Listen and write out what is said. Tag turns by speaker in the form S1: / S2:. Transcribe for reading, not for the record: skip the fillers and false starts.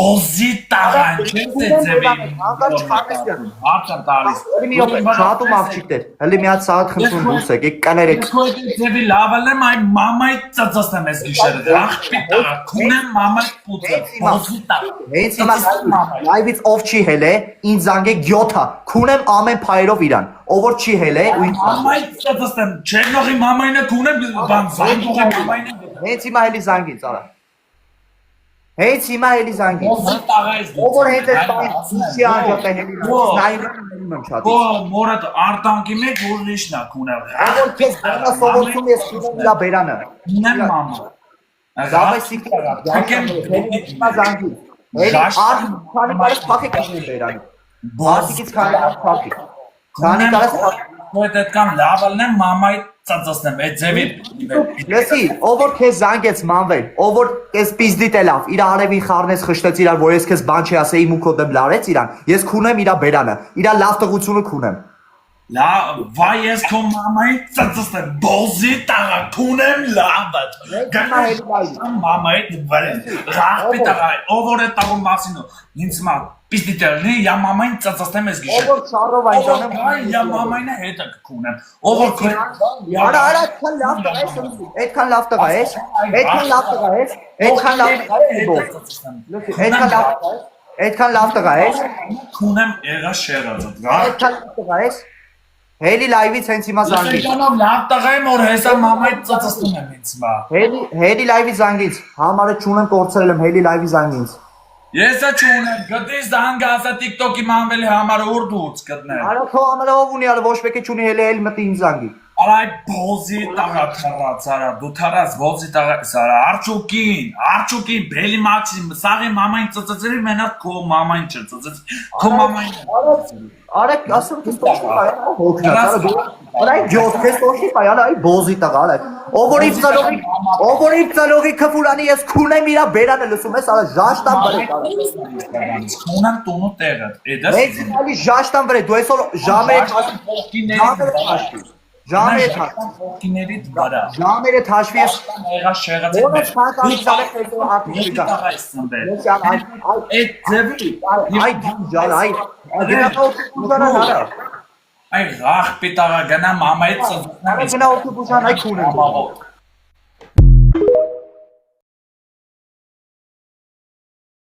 S1: Բոզի տաղան չես է ձևի Արտան տալիս
S2: Շատում աղջիկներ հլի մի հատ սաղատ խնդրում դուրս եք կաներեք
S1: ձևի լավալ եմ այ մամայի ծծծնեմ ես գիշերը աղջի տաղա քունեմ մամայի պուծը բոզի տաղա
S2: Հենց հիմա լայվից ով չի հելե ինձ զանգեք 7-ա քունեմ ամեն փայրով իրան ով որ չի հելե ու ինձ
S1: մամայի ծծծնեմ չերնողի մամայինը քունեմ բան զանգողի մամայինը
S2: Հենց հիմա հելի զանգին ծառա Հենց հիմա հելի զանգին
S1: Բոզի տաղա ես
S2: ով որ հենց այս բանի չի անջատը հելի նայում եմ շատ
S1: Մորդ արտանկի մեջ ուրիշնա քունել
S2: Ով որ քեզ բանա սովորում ես քունել իրա բերանը
S1: Քունեմ մամա
S2: Զավեսիկ
S1: Ակեմ
S2: հիմա զանգին Հելի արդ քանի բարս փախի կշնի բերանը Բարտիկից քանի բարս փախի Քանի կարս
S1: Ոյտ այդքան լավալն եմ մամայի ծծծնեմ այդ ձևի
S2: Լսի, ով որ քեզ զանգեց մանվել, ով որ քեզ պիզդիտ է լավ, իր արևին խառնեց խշտեց իրար, որ ես քեզ բան չի ասեի մուքո դեմ լարեց իրան, ես քունեմ իրա բերանը, իրա լավ տղությունը քունեմ։
S1: Լավ, վայ ես քո մամայի ծծծնեմ, բոզի տաղա, քունեմ լավդ։ Գնա մամայի վարեն, ռախպի տաղա, ով որ է տաղում մասինո, ինձ մա Պիստիտելնի, я մամային ծծծնեմ ես գիշեր։
S2: Ով որ շարով այն
S1: Ով որ я մամայինը հետը կքունեմ։ Ով որ
S2: Արա, այդքան լավ տղա ես, այդքան լավ տղա ես, այդքան լավ տղա ես, այդքան լավ տղա ես, այդքան լավ տղա ես,
S1: քունեմ եղա շեղածը։
S2: այդքան լավ տղա ես, հելի լայվից հենց հիմա զանգից։
S1: Ես լավ տղա եմ, որ հեսա մամայի ծծծնում եմ ինձ մա։
S2: Հելի լայվի զանգից, համարը չունեմ կորցրել եմ, հելի լայվի զանգից։
S1: Ես չունեմ, գտիս դանգ ասա TikTok-ի մանվելի համար ուր դուց գտնել։
S2: Արա քո համարը ով ունի, արա ոչ մեկը չունի, հელი մտի ինձ զանգի։
S1: Արա բոզի տաղա թռած, արա դու թռած բոզի տաղա, արա արջուկին, բելի մաքսիմ, սաղի մամային ծծծրի մենակ քո մամային չծծծ, քո մամային։
S2: Արա ասում քեզ տոշի կայ, հոգնած, արա ջոտ քեզ տոշի կայ, արա բոզի տղա, արա ով որ իմ ծալողի քֆուրանի ես քունեմ իրա բերանը լսում ես, արա ժաշտան բրեք, արա
S1: քունեմ տունու տեղը, էդաս
S2: Հենց ալի ժաշտան բրեք, դու այսօր ժամերը թաշվի ես
S1: եղա շեղացել
S2: Ոնց քան ցավեք հետո արտի գա։
S1: Այդ ձևի
S2: Այ ջան, այ գնա
S1: Այ ռախ պիտաղա գնա մամայից
S2: գնա օգուտան այ քունեմ։